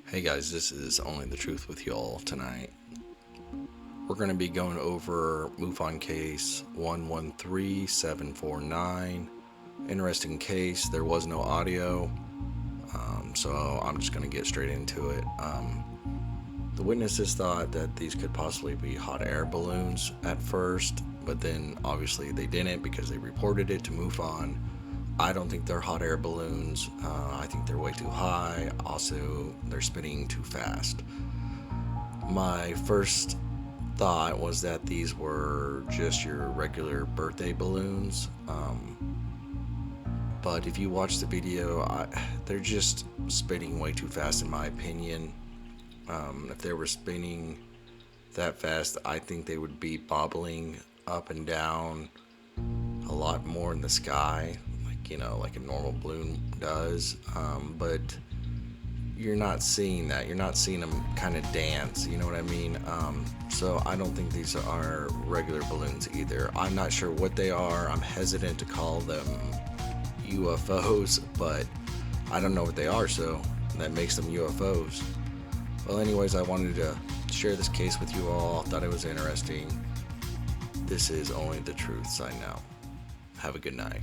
Hey guys, this is Only the Truth with y'all tonight. We're going to be going over MUFON case 113749. Interesting case. There was no audio, so I'm just going to get straight into it. The witnesses thought that these could possibly be hot air balloons at first, but then obviously they didn't because they reported it to MUFON. I don't think they're hot air balloons. I think they're way too high. Also, they're spinning too fast. My first thought was that these were just your regular birthday balloons. But if you watch the video, they're just spinning way too fast in my opinion. If they were spinning that fast, I think they would be bobbling up and down a lot more in the sky, like a normal balloon does. But you're not seeing that. You're not seeing them kind of dance, you know what I mean? So I don't think these are regular balloons either. I'm not sure what they are. I'm hesitant to call them UFOs, but I don't know what they are, so that makes them UFOs. Well, anyways, I wanted to share this case with you all. Thought it was interesting. This is Only the Truth signing out. Have a good night.